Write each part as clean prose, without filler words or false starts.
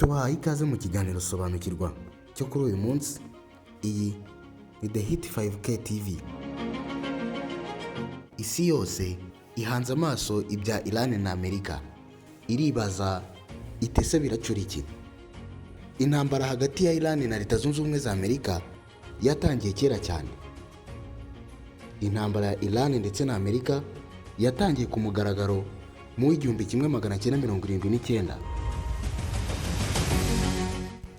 tubahaye ikaze mu kiganiro sobanukirwa cyo kuri uyu munsi. Iyi ni The Hit 5K TV. Isi yose ihanze amaso ibya Iran na Amerika, iribaza itese biracura iki? Intambara hagati ya Iran na Leta Zunze Ubumwe za Amerika yatangiye kera cyane. Intambara ya Iran ndetse na Amerika yatangiye ku mugaragaro mu 1979.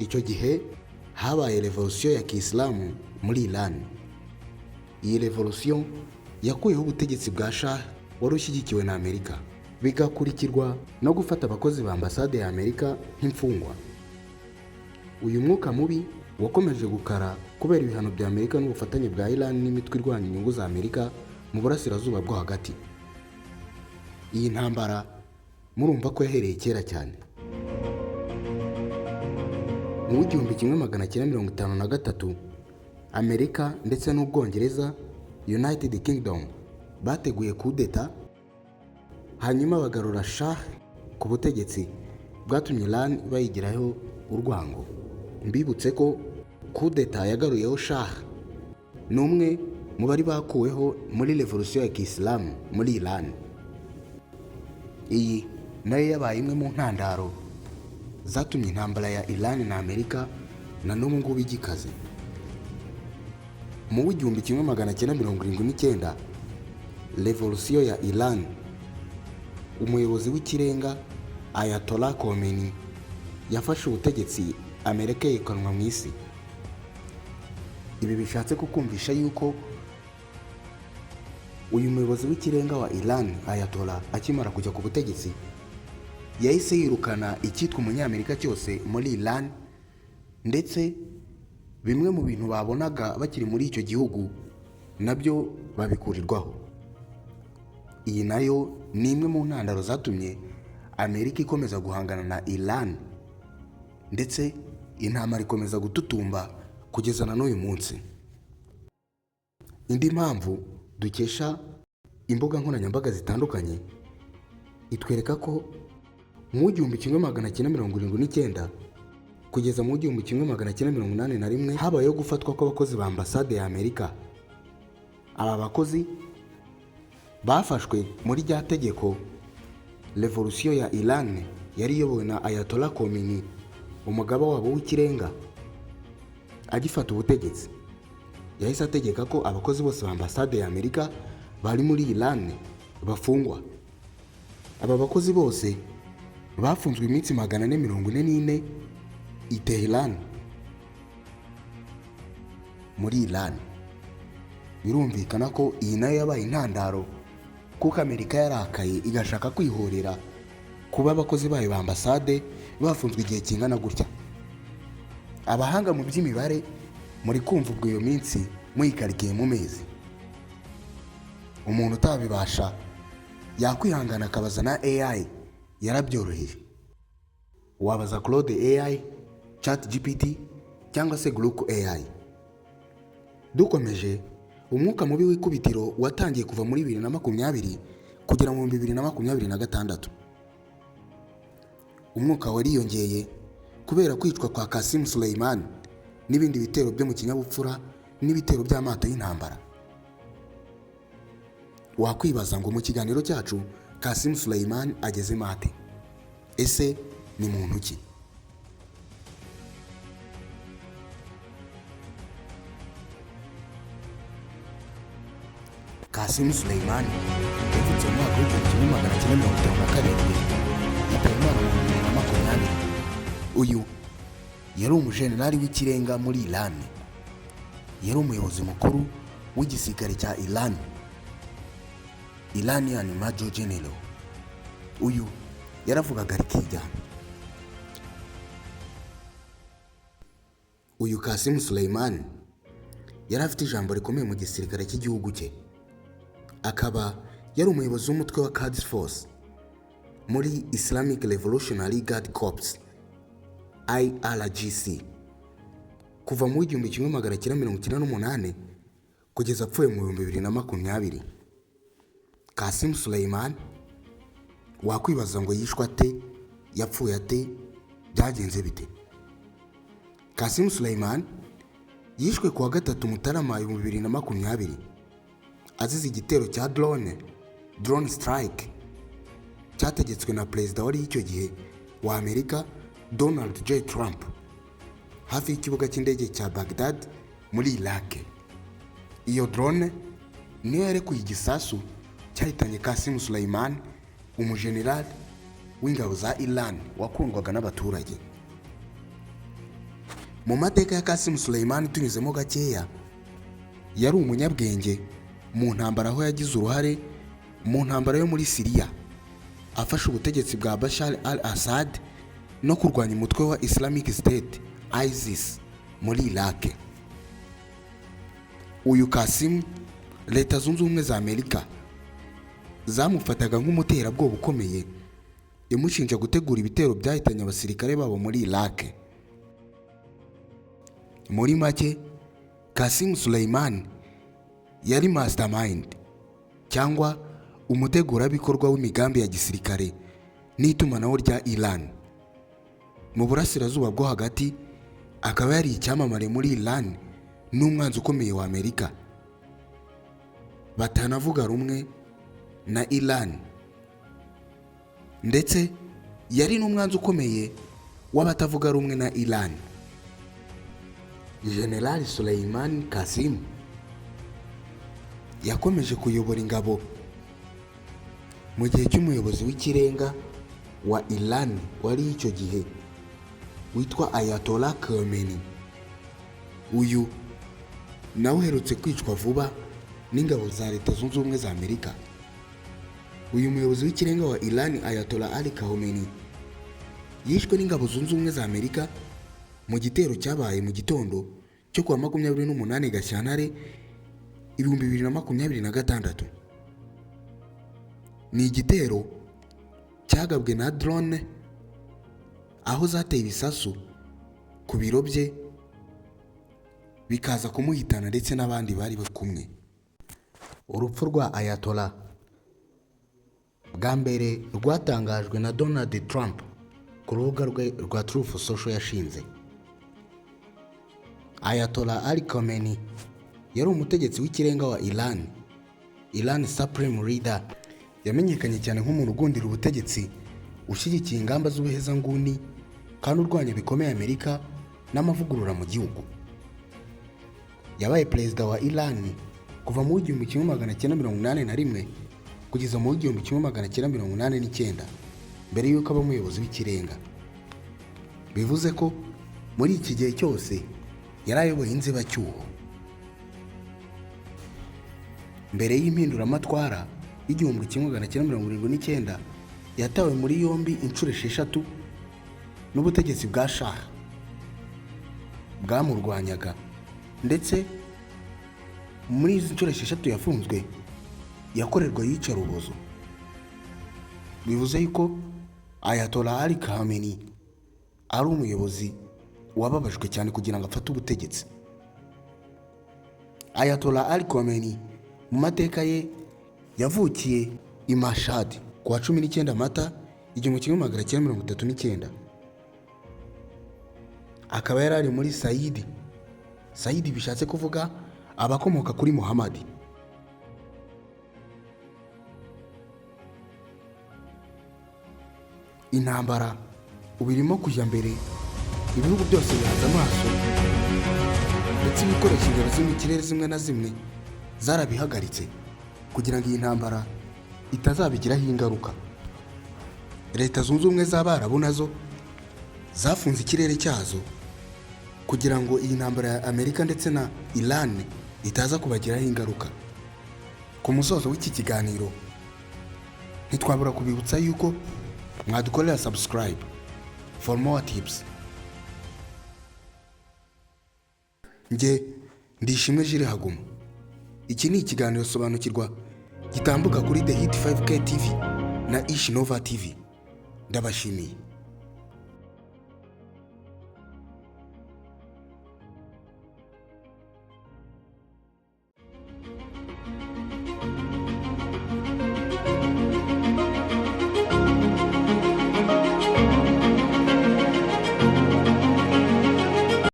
Icyo gihe habaye revolution ya Kiislamu muri Iran. Iyi revolution yakuyeho ubutegetsi bwa Shah wari ushyigikiwe na Amerika, bigakurikirwa no gufata abakozi ba ambasade ya Amerika nk'imfungwa. Uyu mwuka mubi wakomeje gukara kubera ibihano bya Amerika n'ubufatanye bwa Iran n'imitwe irwanya inyungu za Amerika mu burasirazuba bwo hagati. Iyi ntambara murumva ko yahereye kera cyane. Mu 1953 Amerika ndetse n'Ubwongereza, United Kingdom, bateguye kudeta, hanyuma bagarura Shah ku butegetsi, bwatumye Iran bayigiraho urwango. Mbibutse ko kudeta yagaruyeho Shah n'umwe mu bari bakuweho muri revolution ya Kiislamu muri Iran. Iyi nayo yabaye imwe mu ntandaro zatumye intambara ya Iran na Amerika na n'ubu ngubu igikaze. Mu 1979 revolution ya Iran, umuyobozi w'ikirenga Ayatollah Khomeini yafashe ubutegetsi, Amerika yikanwa mu isi. Ibi bishatse kukumvisha yuko uyu muyobozi w'ikirenga wa Iran Ayatollah akimara kujya ku butegetsi yahise yirukana icyitwa umunyamerika cyose muri Iran, ndetse bimwe mu bintu babonaga bakiri muri icyo gihugu nabyo babikurirwaho. Iyi nayo ni imwe mu ntandaro zatumye Amerika ikomeza guhangana na Iran, ndetse intambara ikomeza gututumba kugeza na n'uyu munsi. Indi mpamvu dukesha imbuga nkoranyambaga zitandukanye itwereka ko mu 1979 kugeza mu 1981 habayeho gufatwa kw'abakozi ba ambasade ya Amerika. Aba bakozi bafashwe muri rya tegeko revolution ya Iran yari iyobowe na Ayatollah Khomeini, umugaba wabo w'ikirenga. Agifata ubutegetsi yahise ategeka ko abakozi bose ba ambasade ya Amerika bari muri Iran bafungwa. Aba bakozi bose bafunzwe iminsi 444 i Tehran muri Iran. Birumvikana ko iyi nayo yabaye intandaro kuko Amerika yarakaye igashaka kwihorera kuba abakozi bayo ba ambasade bafunzwe igihe kingana gutya. Abahanga mu by'imibare muri kumva ubwo iyo minsi muyikarikiye mu mezi. Umuntu utabibasha yakwihangana akabaza na AI, yarabyoroheje. Wabaza Claude AI, ChatGPT cyangwa se Grok AI. Dukomeje, umwuka mubi w'ikubitiro watangiye kuva muri 2020 kugera mu 2026. Umwuka wariyongeye kubera kwicwa kwa Qasem Soleimani n'ibindi bitero byo mu kinyabupfura n'ibitero by'amato y'intambara. Wakwibaza ngo mu kiganiro cyacu Qasem Soleimani ageze mate? Ese ni muntu ki? Qasem Soleimani yavutse mu mwaka w'1957 yitaba Imana mu 2020. Uyu yari umujenerali w'ikirenga muri Iran. Yari umuyobozi mukuru w'igisirikare cya Iran, Iranian Major General. Uyu yaravugaga rikijyana. Uyu Qasem Soleimani yari afite ijambo rikomeye mu gisirikare cy'igihugu cye. Akaba yari umuyobozi w'umutwe wa Quds Force muri Islamic Revolutionary Guard Corps IRGC kuva mu 1998 kugeza apfuye mu 2020. Qasem Soleimani wakwibaza ngo yishwe ate, yapfuye ate, byagenze bite? Qasim Soleimani yishwe kuwa 3 Mutarama 2020 azize igitero cya drone strike cyategetswe na perezida wari icyo gihe wa Amerika Donald J. Trump hafi y'ikibuga cy'indege cya Baghdad muri Iraq. Iyo drone niyo yarekuye igisasu cyahitanye Qasim Soleimani, umujenerali w'ingabo za Iran wakundwaga n'abaturage. Mu mateka ya Qasim Soleimani tunyuzemo gakeya, yari umunyabwenge mu ntambara aho yagize uruhare mu ntambara yo muri Syria afashe ubutegetsi bwa Bashar al-Assad no kurwanya umutwe wa Islamic State ISIS muri Iraq. Uyu Qasim, Leta Zunze Ubumwe za Amerika zamufataga nk'umuterabwoba ukomeye, imushinja gutegura ibitero byahitanye abasirikare babo muri Iraq. Muri make, Qasim Soleimani yari mastermind cyangwa umutegurabikorwa w'imigambi ya gisirikare n'itumanaho rya Iran. Mu burasirazuba bwo hagati akaba yari icyamamare muri Iran n'umwanzi ukomeye wa Amerika. Batanavuga rumwe na Iran, ndetse yari n'umwanzi ukomeye w'abatavuga rumwe na Iran. General Soleimani Qasim yakomeje kuyobora ingabo mu gihe cy'umuyobozi w'ikirenga wa Iran wari icyo gihe witwa Ayatollah Khamenei. Uyu nawe uherutse kwicwa vuba n'ingabo za Leta Zunze Ubumwe za Amerika. Uyu muyobozi w'ikirenga wa Iran Ayatollah Ali Khamenei yishwe n'ingabo Zunze Ubumwe za Amerika mu gitero cyabaye mu gitondo cyo kuwa 28 Gashyantare 2026. Ni igitero cyagabwe na drone aho zateye ibisasu ku biro bye bikaza kumuhitana ndetse n'abandi bari kumwe. Urupfu rwa Ayatollah bwa mbere rwatangajwe na Donald Trump ku rubuga rwe rwa Truth Social yashinze. Ayatollah Ali Khamenei yari umutegetsi w'ikirenga wa Iran Supreme Leader. Yamenyekanye cyane nk'umuntu ugundira ubutegetsi, ushyigikiye ingamba z'ubuhezanguni kandi urwanya bikomeye Amerika n'amavugurura mu gihugu. Yabaye perezida wa Iran kuva mu 1981 kugeza mu 1989 mbere y'uko aba umuyobozi w'ikirenga. Bivuze ko muri iki gihe cyose yarayoboye inzibacyuho. Mbere y'impinduramatwara y'igihumbi 1979 yatawe muri yombi inshuro 6 n'ubutegetsi bwa Shah bwamurwanyaga, ndetse muri izi nshuro 6 yafunzwe yakorerwa yicarubozo. Bivuze yuko Ayatollah Ali Khamenei ari umuyobozi wababajwe cyane kugira ngo afate ubutegetsi. Ayatollah Ali Khamenei mu mateka ye yavukiye i Mashhad kuwa 19 Mata 1939. Akaba yari muri Saidi bishatse kuvuga abakomoka kuri Muhammad. Intambara ubirimo kujya mbere, ibihugu byose bihanze amaso, ndetse ibikoresho ingabo zo mu kirere zimwe na zimwe zarabihagaritse kugira ngo iyi ntambara itazabigiraho ingaruka. Leta Zunze Ubumwe z'Abarabu nazo zafunze ikirere cyazo kugira ngo iyi ntambara ya Amerika ndetse na Iran itaza kubagiraho ingaruka. Ku musozo w'iki kiganiro ntitwabura kubibutsa yuko mwadukorera subscribe for more tips. Nge ndishimwe Jire Haguma. Iki ni ikiganiro sobanukirwa gitambuka kuri The Hit 5K TV na Ish Nova TV. Ndabashimiye.